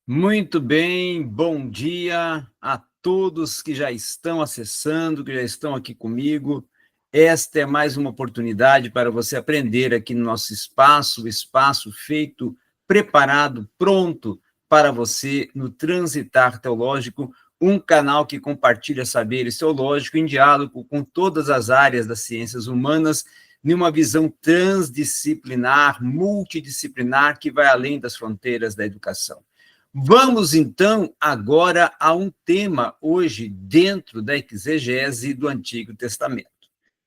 Muito bem, bom dia a todos que já estão acessando, que já estão aqui comigo. Esta é mais uma oportunidade para você aprender aqui no nosso espaço, o espaço feito, preparado, pronto para você no Transitar Teológico, um canal que compartilha saberes teológicos em diálogo com todas as áreas das ciências humanas, numa visão transdisciplinar, multidisciplinar, que vai além das fronteiras da educação. Vamos, então, agora a um tema hoje dentro da exegese do Antigo Testamento.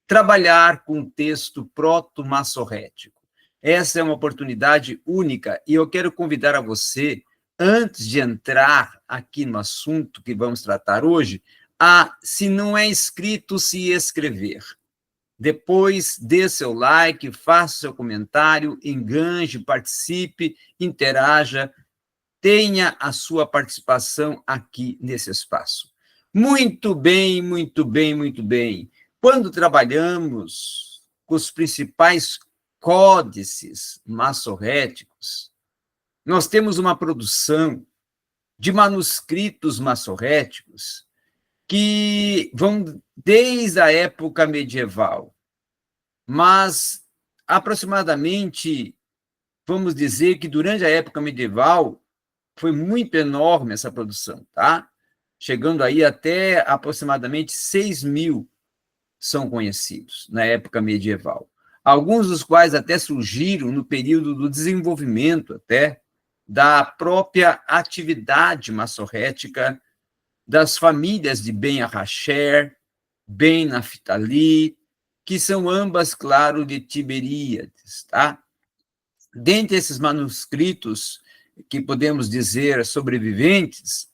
Trabalhar com o texto proto-massorrético. Essa é uma oportunidade única e eu quero convidar a você, antes de entrar aqui no assunto que vamos tratar hoje, a, se não é inscrito, se inscrever. Depois, dê seu like, faça seu comentário, enganje, participe, interaja, tenha a sua participação aqui nesse espaço. Muito bem, muito bem, muito bem. Quando trabalhamos com os principais códices massorréticos, nós temos uma produção de manuscritos massorréticos que vão desde a época medieval, mas aproximadamente, vamos dizer que durante a época medieval, foi muito enorme essa produção, tá? Chegando aí até aproximadamente 6.000 são conhecidos na época medieval. Alguns dos quais até surgiram no período do desenvolvimento até da própria atividade massorrética das famílias de Ben Arracher, Ben Naphtali, que são ambas, claro, de Tiberíades, tá? Dentre esses manuscritos que podemos dizer sobreviventes,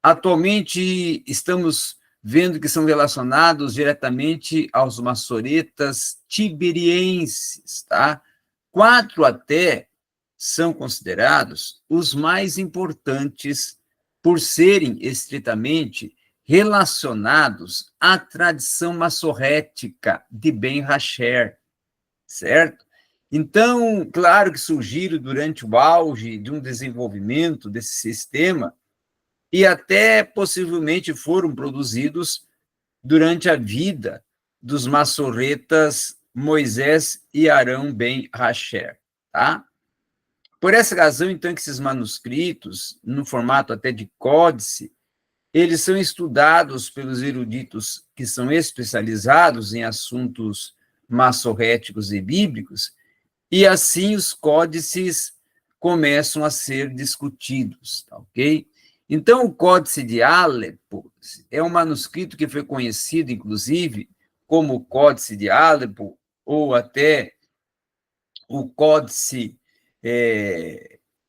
atualmente estamos vendo que são relacionados diretamente aos massoretas tiberienses, tá? 4 até são considerados os mais importantes por serem estritamente relacionados à tradição massorrética de Ben Hacher, certo? Então, claro que surgiram durante o auge de um desenvolvimento desse sistema e até possivelmente foram produzidos durante a vida dos massoretas Moisés e Arão ben Hacher, tá? Por essa razão, então, que esses manuscritos, no formato até de códice, eles são estudados pelos eruditos que são especializados em assuntos massorréticos e bíblicos, e assim os códices começam a ser discutidos, tá, ok? Então, o Códice de Alepo é um manuscrito que foi conhecido, inclusive, como o Códice de Alepo, ou até o Códice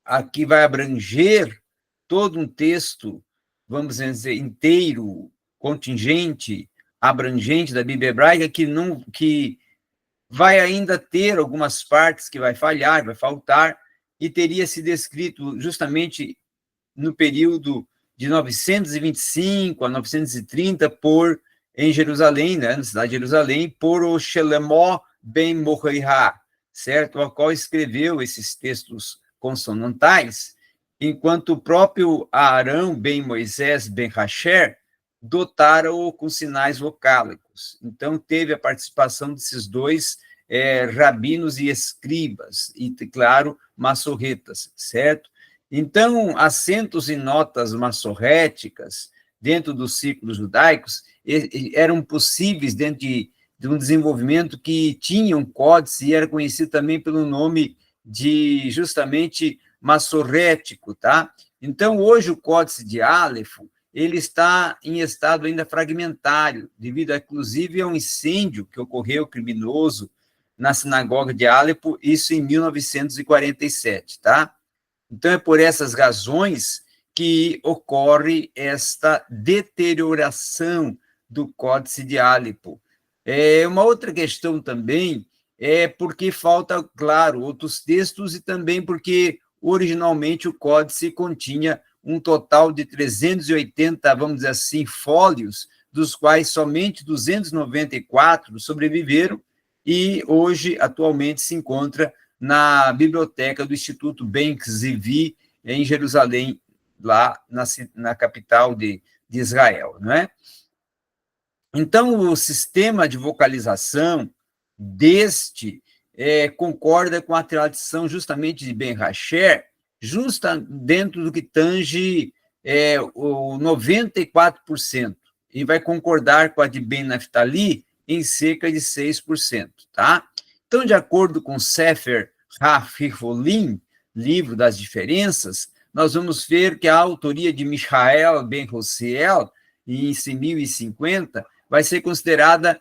aqui vai abranger todo um texto, vamos dizer, inteiro, contingente, abrangente da Bíblia hebraica, que vai ainda ter algumas partes que vai falhar, vai faltar, e teria sido escrito justamente no período de 925 a 930 em Jerusalém, né, na cidade de Jerusalém, por o Shelemó ben Morihá, certo? O qual escreveu esses textos consonantais, enquanto o próprio Arão ben Moisés ben Hacher dotaram-o com sinais vocálicos. Então, teve a participação desses dois rabinos e escribas, e, claro, massorretas, certo? Então, acentos e notas massorréticas dentro dos círculos judaicos eram possíveis dentro de um desenvolvimento que tinha um códice e era conhecido também pelo nome de, justamente, massorrético, tá? Então, hoje, o códice de Aleph, ele está em estado ainda fragmentário, devido, inclusive, a um incêndio que ocorreu criminoso na sinagoga de Alepo, isso em 1947, tá? Então, é por essas razões que ocorre esta deterioração do Códice de Alepo. Uma outra questão também é porque falta, claro, outros textos e também porque, originalmente, o Códice continha um total de 380, vamos dizer assim, fólios, dos quais somente 294 sobreviveram e hoje, atualmente, se encontra na biblioteca do Instituto Ben Zivi, em Jerusalém, lá na capital de Israel, não é? Então, o sistema de vocalização deste concorda com a tradição justamente de Ben Hacher, justa dentro do que tange o 94%, e vai concordar com a de Ben Naphtali em cerca de 6%, tá? Então, de acordo com Sefer HaFicholim, livro das diferenças, nós vamos ver que a autoria de Michael Ben Rossiel, em 1050, vai ser considerada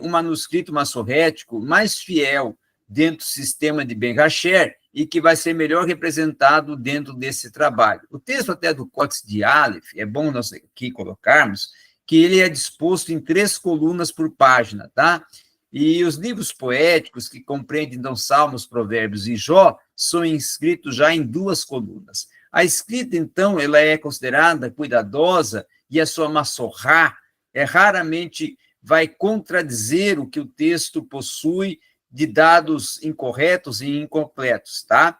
um manuscrito massorrético mais fiel dentro do sistema de Ben Hacher e que vai ser melhor representado dentro desse trabalho. O texto até do Códice de Aleph, é bom nós aqui colocarmos, que ele é disposto em 3 colunas por página, tá? E os livros poéticos, que compreendem, então, Salmos, Provérbios e Jó, são inscritos já em 2 colunas. A escrita, então, ela é considerada cuidadosa e a sua massorrá raramente vai contradizer o que o texto possui de dados incorretos e incompletos, tá?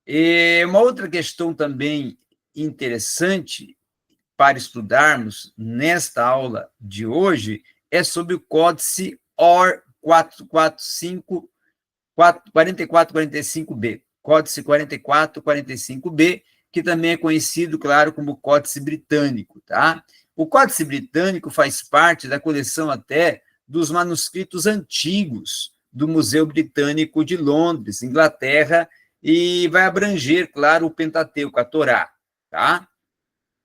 E uma outra questão também interessante para estudarmos nesta aula de hoje é sobre o Códice OR 4445B, Códice 4445B, que também é conhecido, claro, como Códice Britânico, tá? O Códice Britânico faz parte da coleção até dos manuscritos antigos do Museu Britânico de Londres, Inglaterra, e vai abranger, claro, o Pentateuco, a Torá, tá?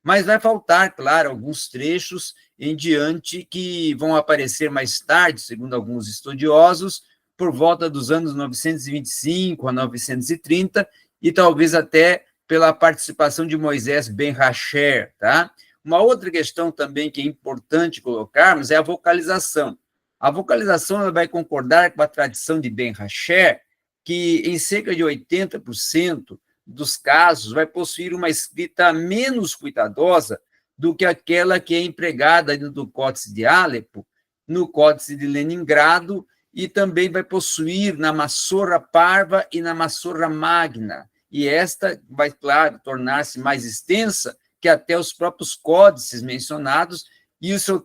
Mas vai faltar, claro, alguns trechos em diante que vão aparecer mais tarde, segundo alguns estudiosos, por volta dos anos 925 a 930, e talvez até pela participação de Moisés Ben Hacher, tá? Uma outra questão também que é importante colocarmos é a vocalização. A vocalização ela vai concordar com a tradição de Ben Hacher, que em cerca de 80% dos casos vai possuir uma escrita menos cuidadosa do que aquela que é empregada no Códice de Alepo, no Códice de Leningrado, e também vai possuir na Massorra Parva e na Massorra Magna. E esta vai, claro, tornar-se mais extensa que até os próprios códices mencionados, e o seu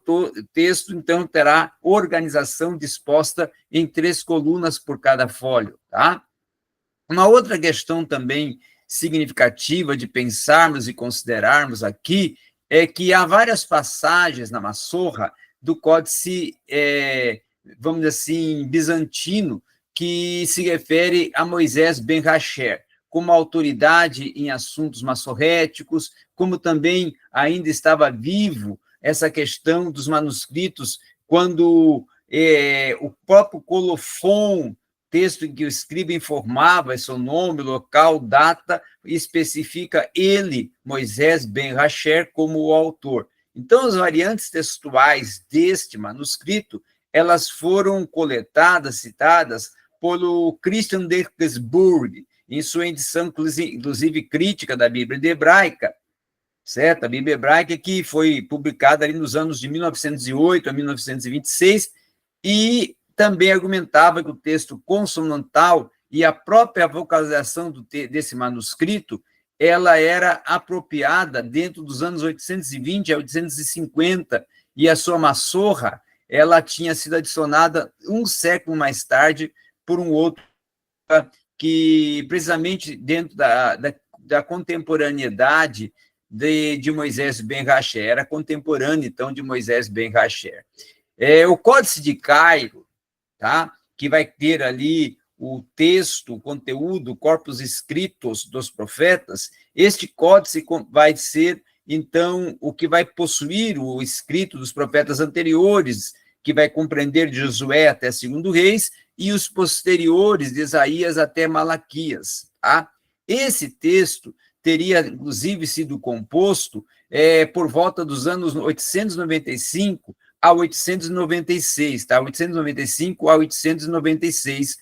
texto, então, terá organização disposta em 3 colunas por cada fólio, tá? Uma outra questão também significativa de pensarmos e considerarmos aqui é que há várias passagens na Massorra do Códice, vamos dizer assim, bizantino, que se refere a Moisés Ben Hacher, como autoridade em assuntos massorréticos, como também ainda estava vivo essa questão dos manuscritos, quando o próprio colofon, texto em que o escriba informava seu nome, local, data, especifica ele, Moisés Ben Hacher, como o autor. Então, as variantes textuais deste manuscrito, elas foram coletadas, citadas, pelo Christian Derkesburg, em sua edição, inclusive, crítica da Bíblia hebraica, certo? A Bíblia hebraica que foi publicada ali nos anos de 1908 a 1926, e também argumentava que o texto consonantal e a própria vocalização desse manuscrito, ela era apropriada dentro dos anos 820 a 850, e a sua massorra, ela tinha sido adicionada um século mais tarde por um outro que, precisamente dentro da contemporaneidade de Moisés Ben Hacher, era contemporâneo, então, de Moisés Ben Hacher. O Códice de Cairo, tá? Que vai ter ali o texto, o conteúdo, corpos escritos dos profetas, este códice vai ser, então, o que vai possuir o escrito dos profetas anteriores, que vai compreender de Josué até 2 Reis, e os posteriores de Isaías até Malaquias, tá? Esse texto teria, inclusive, sido composto por volta dos anos 895 a 896, tá? 895 a 896,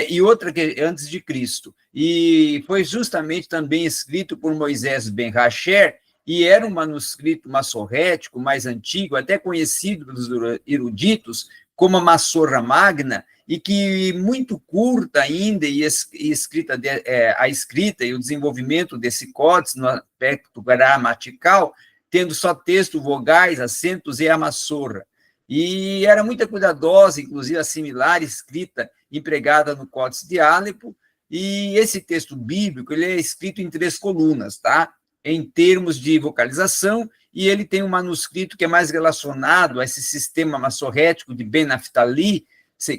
e outra que antes de Cristo. E foi justamente também escrito por Moisés Ben Hacher, e era um manuscrito massorrético mais antigo, até conhecido pelos eruditos como a Massorra Magna, e que muito curta ainda, e a escrita e o desenvolvimento desse códice no aspecto gramatical, tendo só texto, vogais, acentos e a Massorra. E era muito cuidadosa, inclusive a similar escrita empregada no Códice de Alepo, e esse texto bíblico ele é escrito em 3 colunas, tá? Em termos de vocalização, e ele tem um manuscrito que é mais relacionado a esse sistema massorrético de Ben Naphtali,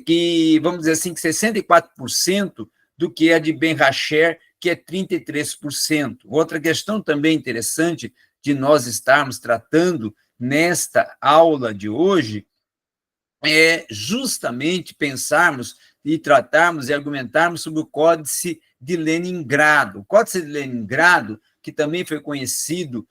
que, vamos dizer assim, que 64% do que é de Ben Hacher, que é 33%. Outra questão também interessante de nós estarmos tratando nesta aula de hoje é justamente pensarmos e tratarmos e argumentarmos sobre o Códice de Leningrado. O Códice de Leningrado, que também foi conhecido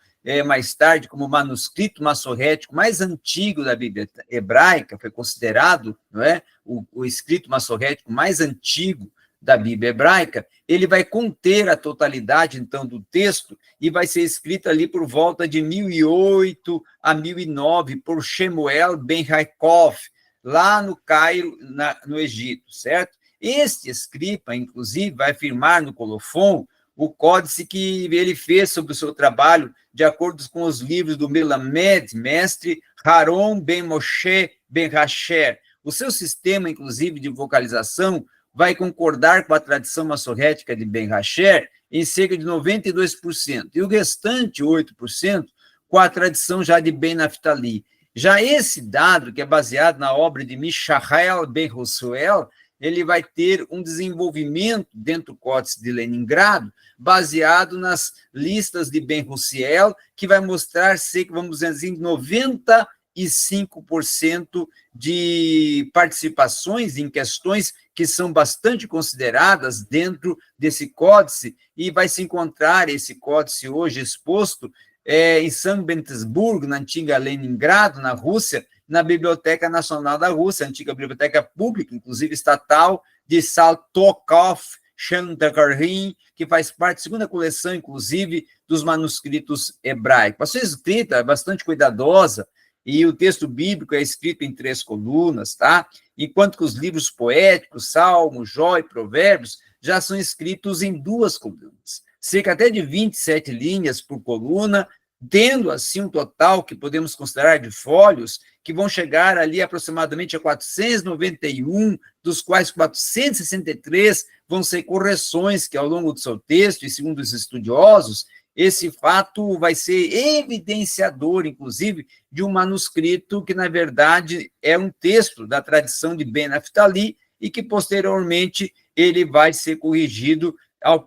mais tarde como o manuscrito massorrético mais antigo da Bíblia hebraica, foi considerado, não é, o escrito massorrético mais antigo da Bíblia hebraica, ele vai conter a totalidade, então, do texto e vai ser escrito ali por volta de 1008 a 1009 por Shemuel ben Yaakov, lá no Cairo, no Egito, certo? Este escriba, inclusive, vai afirmar no colofon o códice que ele fez sobre o seu trabalho, de acordo com os livros do Melamed, mestre Haron ben Moshe ben Hacher. O seu sistema, inclusive, de vocalização vai concordar com a tradição massorrética de Ben Hacher em cerca de 92%, e o restante 8% com a tradição já de Ben Naphtali. Já esse dado, que é baseado na obra de Mishael ben Rosuel, ele vai ter um desenvolvimento dentro do Códice de Leningrado, baseado nas listas de Ben Rosuel, que vai mostrar ser, vamos dizer assim, 95% de participações em questões que são bastante consideradas dentro desse códice, e vai se encontrar esse códice hoje exposto em São Petersburgo, na antiga Leningrado, na Rússia, na Biblioteca Nacional da Rússia, antiga biblioteca pública, inclusive estatal, de Saltokov, Chandrakarin, que faz parte da segunda coleção, inclusive, dos manuscritos hebraicos. A sua escrita é bastante cuidadosa, e o texto bíblico é escrito em 3 colunas, tá? Enquanto que os livros poéticos, Salmos, Jó e Provérbios, já são escritos em 2 colunas. Cerca até de 27 linhas por coluna, tendo assim um total que podemos considerar de fólios, que vão chegar ali aproximadamente a 491, dos quais 463 vão ser correções que ao longo do seu texto, e segundo os estudiosos, esse fato vai ser evidenciador, inclusive, de um manuscrito que, na verdade, é um texto da tradição de Ben Naphtali e que, posteriormente, ele vai ser corrigido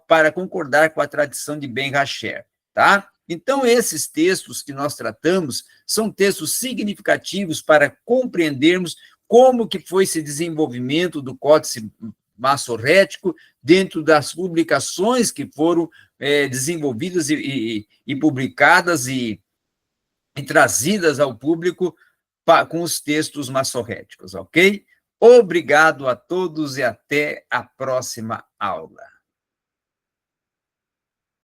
para concordar com a tradição de Ben Hacher, tá? Então, esses textos que nós tratamos são textos significativos para compreendermos como que foi esse desenvolvimento do Códice massorrético dentro das publicações que foram desenvolvidas e publicadas e trazidas ao público com os textos massorréticos, ok? Obrigado a todos e até a próxima aula.